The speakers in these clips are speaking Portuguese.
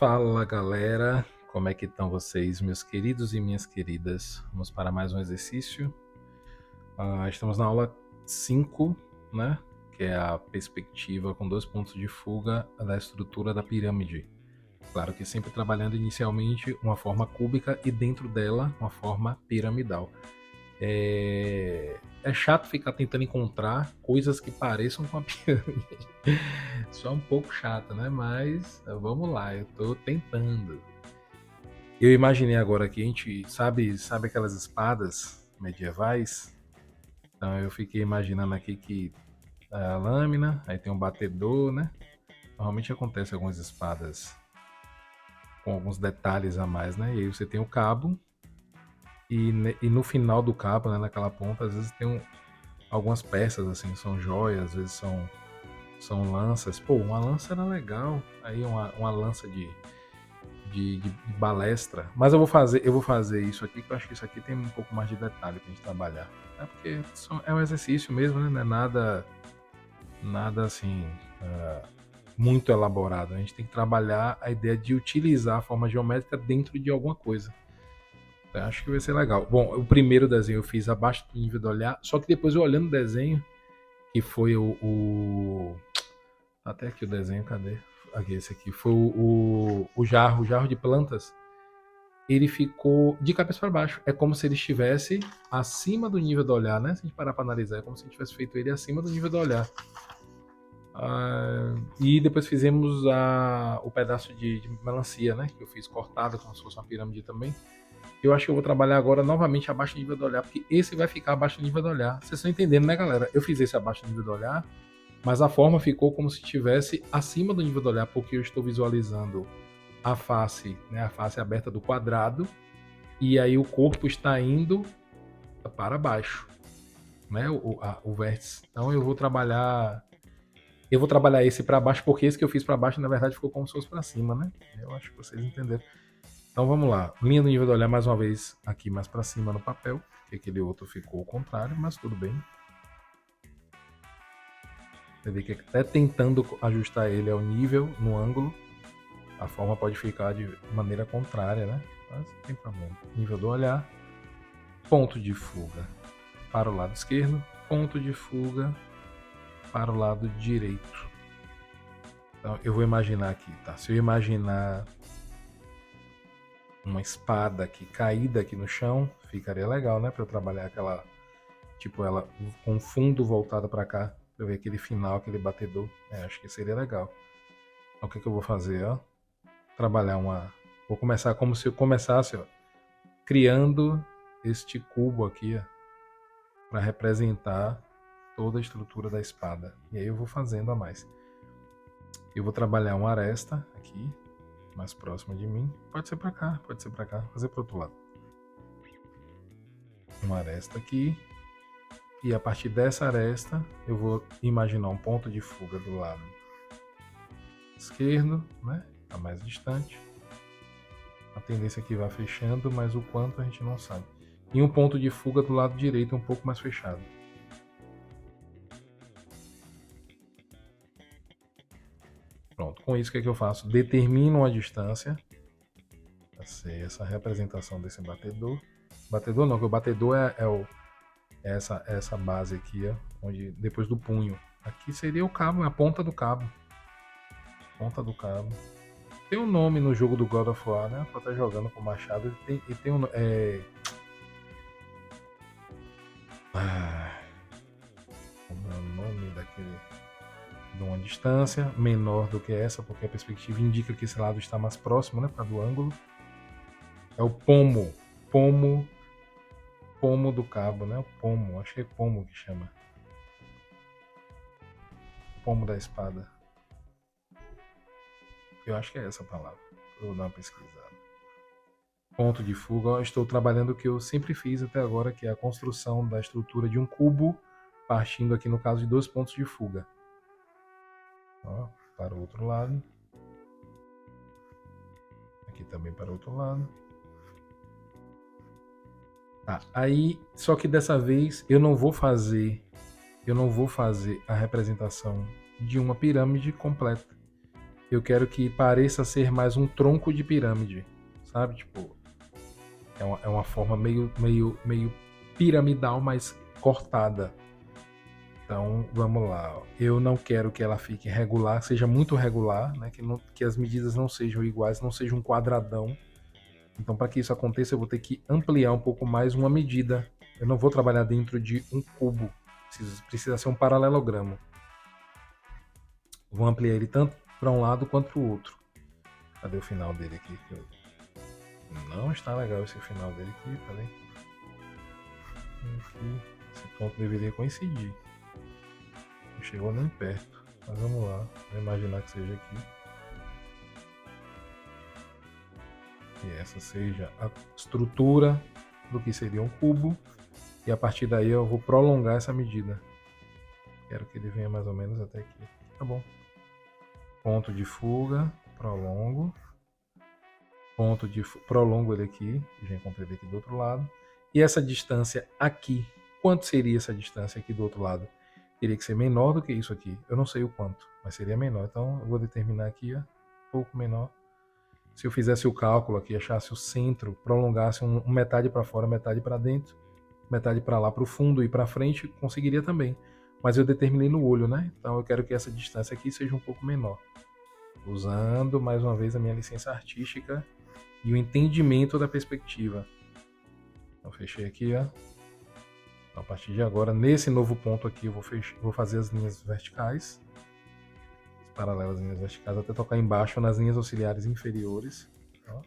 Fala galera, como é que estão vocês, meus queridos e minhas queridas? Vamos para mais um exercício. Estamos na aula 5, né? Que é a perspectiva com 2 pontos de fuga da estrutura da pirâmide. Claro que sempre trabalhando inicialmente uma forma cúbica e dentro dela uma forma piramidal. É chato ficar tentando encontrar coisas que pareçam com a pirâmide. Só um pouco chato, né? Mas vamos lá, eu tô tentando. Eu imaginei agora que a gente sabe aquelas espadas medievais? Então eu fiquei imaginando aqui que a lâmina, aí tem um batedor, né? Normalmente acontece algumas espadas com alguns detalhes a mais, né? E aí você tem o cabo e no final do cabo, né, naquela ponta, às vezes tem algumas peças assim, são joias, às vezes são lanças. Pô, uma lança era legal. Aí uma lança de balestra. Mas eu vou fazer isso aqui, que eu acho que isso aqui tem um pouco mais de detalhe pra gente trabalhar. É porque é um exercício mesmo, né? Não é nada assim, muito elaborado. A gente tem que trabalhar a ideia de utilizar a forma geométrica dentro de alguma coisa. Eu acho que vai ser legal. Bom, o primeiro desenho eu fiz abaixo do nível do olhar, só que depois eu olhando o desenho, que foi até aqui o desenho, cadê? Aqui, esse aqui. Foi o jarro de plantas. Ele ficou de cabeça para baixo. É como se ele estivesse acima do nível do olhar, né? Se a gente parar para analisar, é como se a gente tivesse feito ele acima do nível do olhar. E depois fizemos o pedaço de melancia, né? Que eu fiz cortado, como se fosse uma pirâmide também. Eu acho que eu vou trabalhar agora novamente abaixo do nível do olhar, porque esse vai ficar abaixo do nível do olhar. Vocês estão entendendo, né, galera? Eu fiz esse abaixo do nível do olhar, mas a forma ficou como se estivesse acima do nível do olhar, porque eu estou visualizando a face, né, a face aberta do quadrado, e aí o corpo está indo para baixo, né, o vértice. Então eu vou trabalhar esse para baixo, porque esse que eu fiz para baixo, na verdade, ficou como se fosse para cima, né? Eu acho que vocês entenderam. Então vamos lá, linha do nível do olhar mais uma vez aqui mais para cima no papel, que aquele outro ficou ao contrário, mas tudo bem. Você vê que até tentando ajustar ele ao nível, no ângulo, a forma pode ficar de maneira contrária, né? Mas não tem problema. Nível do olhar, ponto de fuga para o lado esquerdo, ponto de fuga para o lado direito. Então eu vou imaginar aqui, tá? Se eu imaginar uma espada aqui caída aqui no chão, ficaria legal, né? Para eu trabalhar aquela, tipo ela com o fundo voltado para cá, para eu ver aquele final, aquele batedor. Acho que seria legal. Então, o que eu vou fazer, ó? Trabalhar vou começar como se eu começasse, ó, criando este cubo aqui, ó, para representar toda a estrutura da espada. E aí eu vou fazendo a mais. Eu vou trabalhar uma aresta aqui, mais próxima de mim. Pode ser para cá, pode ser para cá. Vou fazer para outro lado. Uma aresta aqui. E a partir dessa aresta, eu vou imaginar um ponto de fuga do lado esquerdo, né? Tá mais distante. A tendência é que vá fechando, mas o quanto a gente não sabe. E um ponto de fuga do lado direito um pouco mais fechado. Pronto, com isso o que eu faço? Determino a distância para ser essa representação desse batedor. Batedor não, que o batedor é essa base aqui, ó, onde depois do punho. Aqui seria o cabo, a ponta do cabo. Ponta do cabo. Tem um nome no jogo do God of War, né? Pra estar jogando com o machado. E tem um. Como é o nome daquele. De uma distância menor do que essa, porque a perspectiva indica que esse lado está mais próximo, né? Para do ângulo. É o pomo. Pomo do cabo, né? O pomo. Acho que é pomo que chama. Pomo da espada. Eu acho que é essa a palavra. Eu vou dar uma pesquisada. Ponto de fuga. Eu estou trabalhando o que eu sempre fiz até agora, que é a construção da estrutura de um cubo, partindo aqui no caso de 2 pontos de fuga. Ó, para o outro lado. Aqui também para o outro lado. Tá, aí, só que dessa vez eu não vou fazer a representação de uma pirâmide completa. eu quero que pareça ser mais um tronco de pirâmide, sabe? Tipo, é uma forma meio piramidal, mas cortada. Então, vamos lá. Ó. Eu não quero que ela fique regular, seja muito regular, né? Que as medidas não sejam iguais, não seja um quadradão. Então, para que isso aconteça, eu vou ter que ampliar um pouco mais uma medida. Eu não vou trabalhar dentro de um cubo. Precisa ser um paralelogramo. Vou ampliar ele tanto para um lado quanto para o outro. Cadê o final dele aqui? Não está legal esse final dele aqui, peraí. Aqui. Esse ponto deveria coincidir. Não chegou nem perto. Mas vamos lá. Vou imaginar que seja aqui. Que essa seja a estrutura do que seria um cubo. E a partir daí eu vou prolongar essa medida. Quero que ele venha mais ou menos até aqui. Tá bom. Ponto de fuga, prolongo. Ponto de prolongo ele aqui. Já encontrei ele aqui do outro lado. E essa distância aqui, quanto seria essa distância aqui do outro lado? Teria que ser menor do que isso aqui. Eu não sei o quanto, mas seria menor. Então eu vou determinar aqui, ó, um pouco menor. Se eu fizesse o cálculo aqui, achasse o centro, prolongasse metade para fora, metade para dentro, metade para lá para o fundo e para frente, conseguiria também. Mas eu determinei no olho, né? Então eu quero que essa distância aqui seja um pouco menor. Usando mais uma vez a minha licença artística e o entendimento da perspectiva. Então fechei aqui, ó. Então, a partir de agora, nesse novo ponto aqui, eu vou fazer as linhas verticais, as paralelas linhas verticais, até tocar embaixo nas linhas auxiliares inferiores, ó.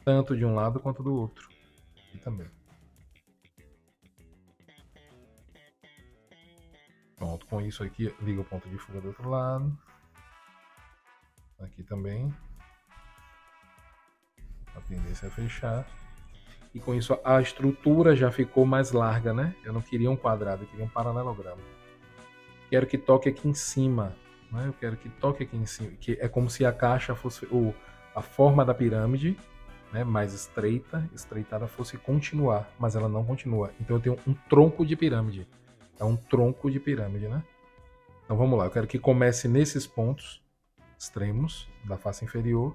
Tanto de um lado quanto do outro. Aqui também. Pronto, com isso aqui, liga o ponto de fuga do outro lado. Aqui também. A tendência é fechar. E com isso a estrutura já ficou mais larga, né? Eu não queria um quadrado, eu queria um paralelogramo. Quero que toque aqui em cima, né? Eu quero que toque aqui em cima, que é como se a caixa fosse, ou a forma da pirâmide, né, mais estreitada fosse continuar, mas ela não continua. Então eu tenho um tronco de pirâmide. É um tronco de pirâmide, né? Então vamos lá, eu quero que comece nesses pontos extremos da face inferior,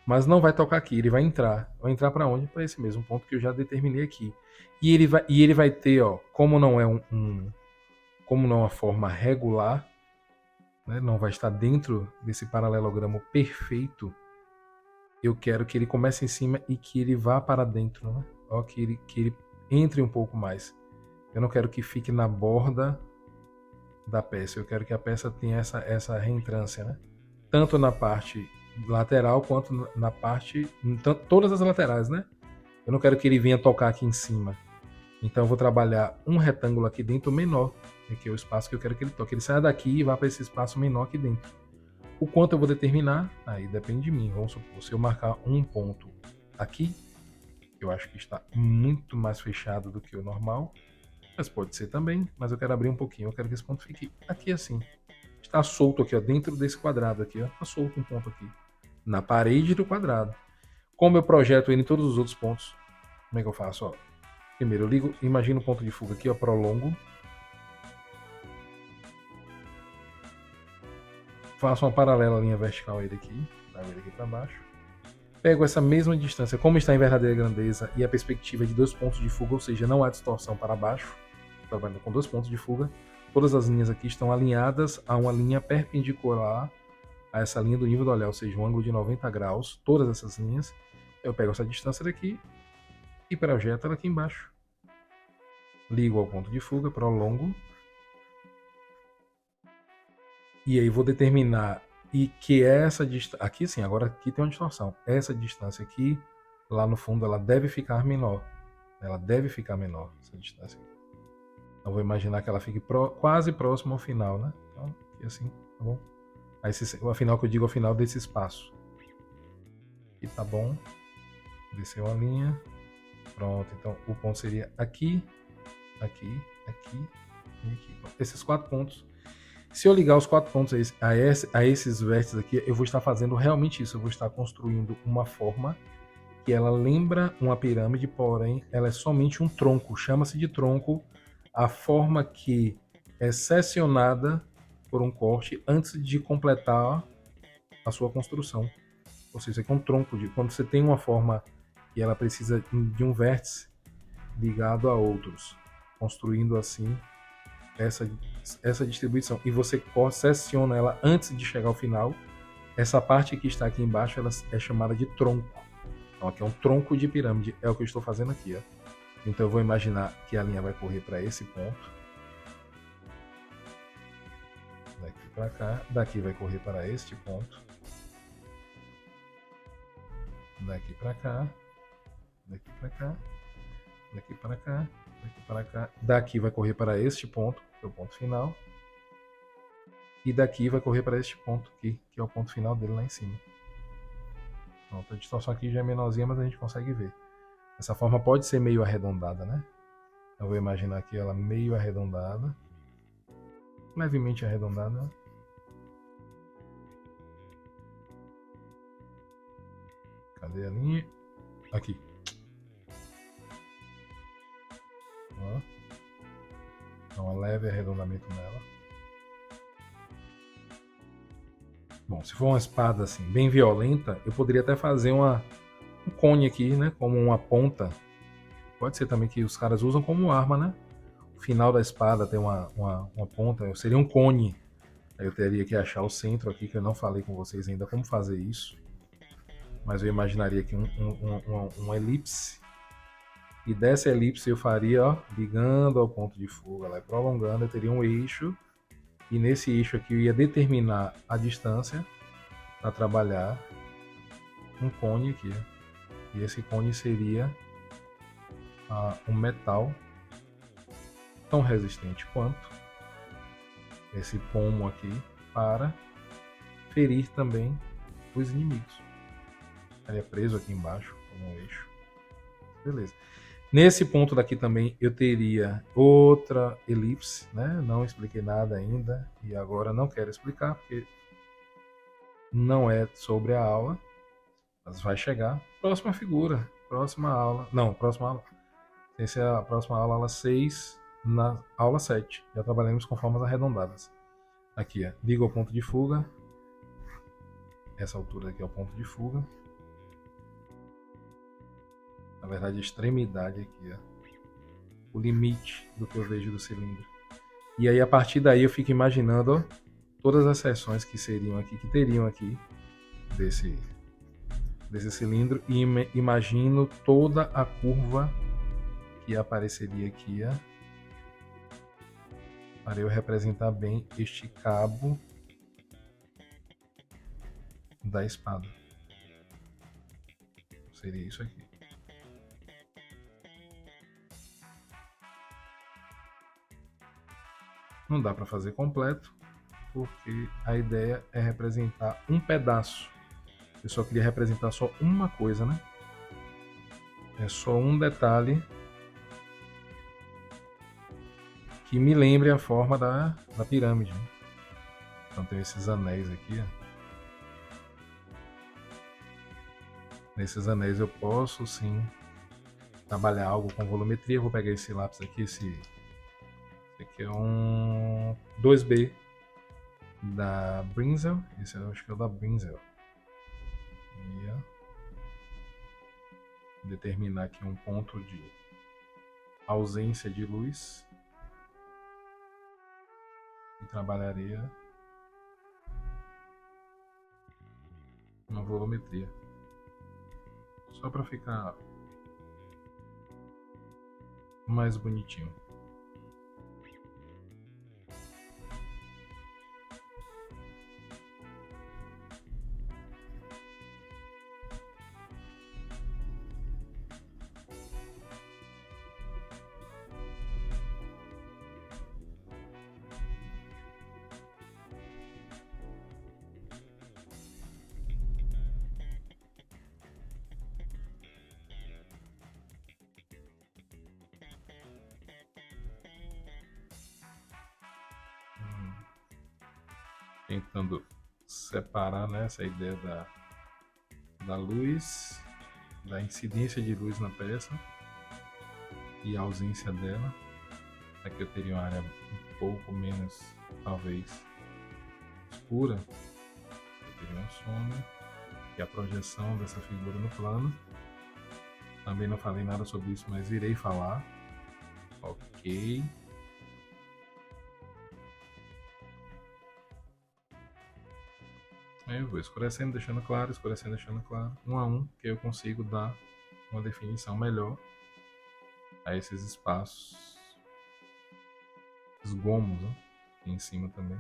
mas não vai tocar aqui, ele vai entrar. Vai entrar para onde? Para esse mesmo ponto que eu já determinei aqui. E ele vai ter, ó, como não é como não é uma forma regular, né, não vai estar dentro desse paralelogramo perfeito, eu quero que ele comece em cima e que ele vá para dentro, né? Ó, que ele entre um pouco mais. Eu não quero que fique na borda da peça, eu quero que a peça tenha essa reentrância, né? Tanto na parte lateral quanto na parte, todas as laterais, né? Eu não quero que ele venha tocar aqui em cima. Então eu vou trabalhar um retângulo aqui dentro menor, que é o espaço que eu quero que ele toque. Ele saia daqui e vá para esse espaço menor aqui dentro. O quanto eu vou determinar, aí depende de mim. Vamos supor, se eu marcar um ponto aqui, eu acho que está muito mais fechado do que o normal, mas pode ser também, mas eu quero abrir um pouquinho, eu quero que esse ponto fique aqui assim. Está solto aqui, ó, dentro desse quadrado aqui, ó, está solto um ponto aqui, na parede do quadrado. Como eu projeto ele em todos os outros pontos, como é que eu faço? Ó? Primeiro eu ligo, imagino o ponto de fuga aqui, ó, prolongo. Faço uma paralela linha vertical a ele aqui, trago ele aqui para baixo. Pego essa mesma distância, como está em verdadeira grandeza e a perspectiva de 2 pontos de fuga, ou seja, não há distorção para baixo, trabalhando com 2 pontos de fuga. Todas as linhas aqui estão alinhadas a uma linha perpendicular a essa linha do nível do olhar, ou seja, um ângulo de 90 graus, todas essas linhas. Eu pego essa distância daqui e projeto ela aqui embaixo. Ligo ao ponto de fuga, prolongo. E aí vou determinar e que essa distância... Aqui sim, agora aqui tem uma distorção. Essa distância aqui, lá no fundo, ela deve ficar menor. Ela deve ficar menor, essa distância aqui. Então vou imaginar que ela fique quase próximo ao final, né? Então, aqui assim, tá bom? Aí o final que eu digo é o final desse espaço. Aqui tá bom. Desceu a linha. Pronto, então o ponto seria aqui, aqui, aqui e aqui. Esses 4 pontos. Se eu ligar os 4 pontos a esses vértices aqui, eu vou estar fazendo realmente isso. Eu vou estar construindo uma forma que ela lembra uma pirâmide, porém ela é somente um tronco. Chama-se de tronco a forma que é seccionada por um corte antes de completar a sua construção. Ou seja, isso aqui é um tronco de... Quando você tem uma forma e ela precisa de um vértice ligado a outros, construindo assim essa distribuição. E você sessiona ela antes de chegar ao final. Essa parte que está aqui embaixo ela é chamada de tronco. Então aqui é um tronco de pirâmide, é o que eu estou fazendo aqui. Ó. Então eu vou imaginar que a linha vai correr para esse ponto. Daqui para cá. Daqui vai correr para este ponto. Daqui para cá. Daqui para cá. Daqui para cá. Daqui para cá. Daqui vai correr para este ponto, que é o ponto final. E daqui vai correr para este ponto aqui, que é o ponto final dele lá em cima. Pronto, a distorção aqui já é menorzinha, mas a gente consegue ver. Essa forma pode ser meio arredondada, né? Eu vou imaginar aqui ela meio arredondada. Levemente arredondada. Cadê a linha? Aqui. Ó. Dá um leve arredondamento nela. Bom, se for uma espada assim, bem violenta, eu poderia até fazer um cone aqui, né? Como uma ponta. Pode ser também que os caras usam como arma, né? O final da espada tem uma ponta. Seria um cone. Aí eu teria que achar o centro aqui, que eu não falei com vocês ainda como fazer isso. Mas eu imaginaria aqui uma elipse. E dessa elipse eu faria, ó, ligando ao ponto de fuga, lá, prolongando, eu teria um eixo. E nesse eixo aqui eu ia determinar a distância para trabalhar um cone aqui. E esse cone seria um metal tão resistente quanto esse pomo aqui para ferir também os inimigos. Estaria preso aqui embaixo como um eixo. Beleza. Nesse ponto daqui também eu teria outra elipse, né? Não expliquei nada ainda e agora não quero explicar porque não é sobre a aula, mas vai chegar. Próxima figura, próxima aula. Não, próxima aula. Essa é a próxima aula, aula 6, na aula 7. Já trabalhamos com formas arredondadas. Aqui, ó, liga ao ponto de fuga. Essa altura aqui é o ponto de fuga. Na verdade, a extremidade aqui, ó. O limite do que eu vejo do cilindro. E aí, a partir daí, eu fico imaginando, ó, todas as seções que seriam aqui, que teriam aqui desse cilindro. E imagino toda a curva que apareceria aqui, ó, para eu representar bem este cabo da espada. Seria isso aqui. Não dá para fazer completo, porque a ideia é representar um pedaço. Eu só queria representar só uma coisa, né? É só um detalhe que me lembre a forma da pirâmide. Né? Então tem esses anéis aqui, ó. Nesses anéis eu posso sim trabalhar algo com volumetria. Vou pegar esse lápis aqui, esse aqui é um 2B da Brinzel. Esse eu acho que é o da Brinzel. E, ó, determinar aqui um ponto de ausência de luz e trabalharia uma volumetria. Só para ficar mais bonitinho. Tentando separar, né, essa ideia da luz, da incidência de luz na peça e a ausência dela. Aqui eu teria uma área um pouco menos, talvez, escura. Eu teria uma sombra, que é a projeção dessa figura no plano. Também não falei nada sobre isso, mas irei falar. Ok. Aí eu vou escurecendo, deixando claro, um a um, que eu consigo dar uma definição melhor a esses espaços, os gomos, né? Aqui em cima também.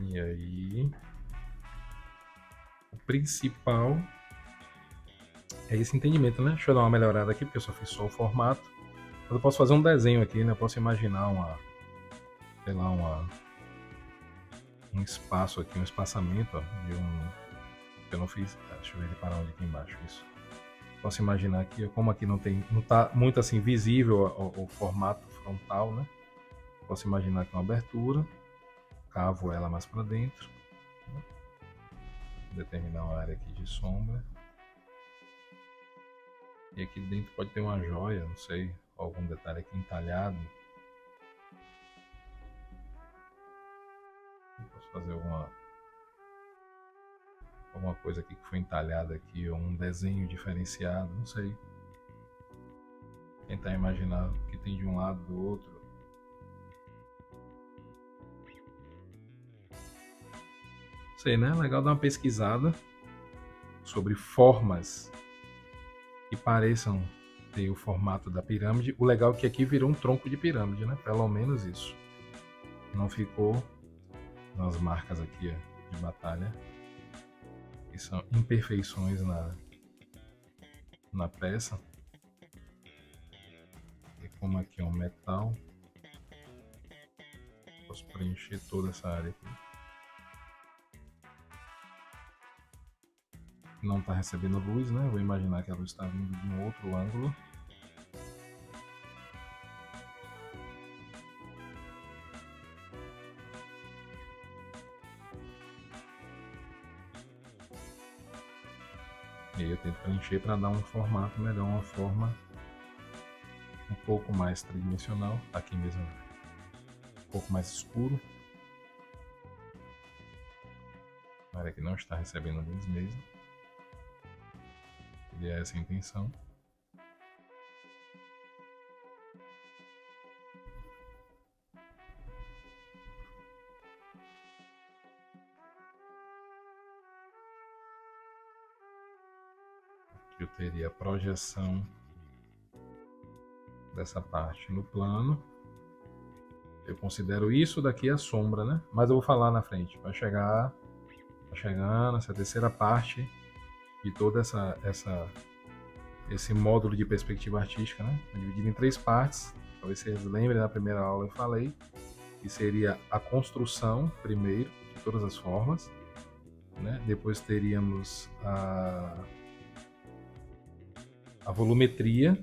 E aí, o principal é esse entendimento, né? Deixa eu dar uma melhorada aqui, porque eu só fiz só o formato. Mas eu posso fazer um desenho aqui, né? Eu posso imaginar sei lá, um espaço aqui, um espaçamento, ó, de um... Eu não fiz... Deixa eu ver ele parar onde aqui embaixo, isso. Posso imaginar aqui, como aqui não tá muito assim visível o formato frontal, né? Posso imaginar aqui uma abertura, cavo ela mais para dentro, né? Determinar uma área aqui de sombra. E aqui dentro pode ter uma joia, não sei, algum detalhe aqui entalhado. Eu posso fazer alguma coisa aqui que foi entalhada aqui, ou um desenho diferenciado, não sei. Tentar imaginar o que tem de um lado do outro. Sei, né? Legal dar uma pesquisada sobre formas que pareçam ter o formato da pirâmide. O legal é que aqui virou um tronco de pirâmide, né? Pelo menos isso. Não ficou nas marcas aqui de batalha, que são imperfeições na peça. E como aqui é um metal, posso preencher toda essa área aqui. Não está recebendo luz, né? Vou imaginar que a luz está vindo de um outro ângulo. E aí eu tento preencher para dar um formato melhor, uma forma um pouco mais tridimensional. Aqui mesmo, um pouco mais escuro. A área que não está recebendo luz mesmo. Seria essa a intenção. Aqui eu teria a projeção dessa parte no plano. Eu considero isso daqui a sombra, né? Mas eu vou falar na frente. Vai chegando essa terceira parte de toda esse módulo de perspectiva artística, né? Dividido em 3 partes. Talvez vocês lembrem, na primeira aula eu falei que seria a construção primeiro de todas as formas, né? Depois teríamos a volumetria,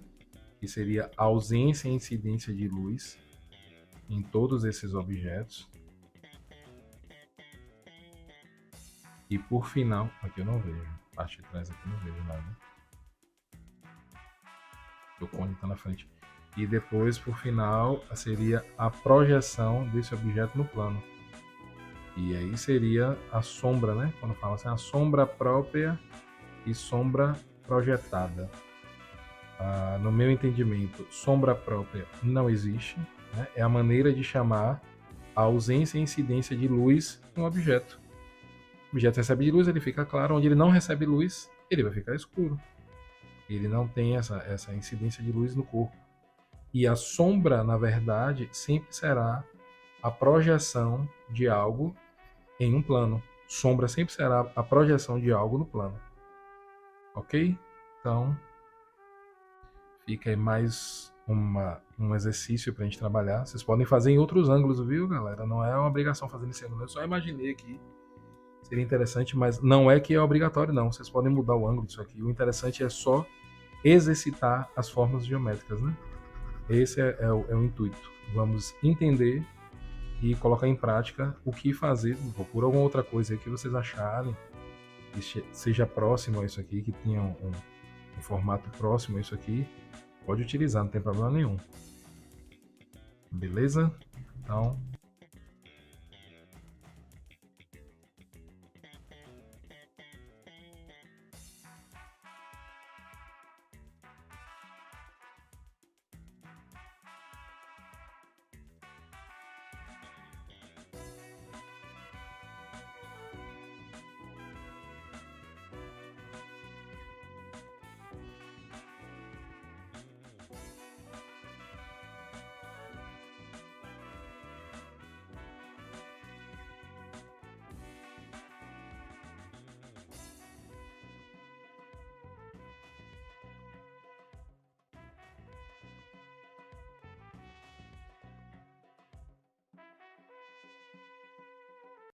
que seria a ausência e incidência de luz em todos esses objetos. E por final, aqui eu não vejo, parte de trás aqui eu não vejo nada. O cone está na frente. E depois, por final, seria a projeção desse objeto no plano. E aí seria a sombra, né? Quando fala assim, a sombra própria e sombra projetada. No meu entendimento, sombra própria não existe, né? É a maneira de chamar a ausência e incidência de luz em um objeto. O objeto recebe de luz, ele fica claro. Onde ele não recebe luz, ele vai ficar escuro. Ele não tem essa incidência de luz no corpo. E a sombra, na verdade, sempre será a projeção de algo em um plano. Sombra sempre será a projeção de algo no plano. Ok? Então, fica aí mais um exercício para a gente trabalhar. Vocês podem fazer em outros ângulos, viu, galera? Não é uma obrigação fazer nesse ângulo. Eu só imaginei aqui. Seria interessante, mas não é que é obrigatório, não. Vocês podem mudar o ângulo disso aqui. O interessante é só exercitar as formas geométricas, né? Esse é o intuito. Vamos entender e colocar em prática o que fazer. Procura alguma outra coisa aí que vocês acharem que seja próximo a isso aqui, que tenha um formato próximo a isso aqui. Pode utilizar, não tem problema nenhum. Beleza? Então,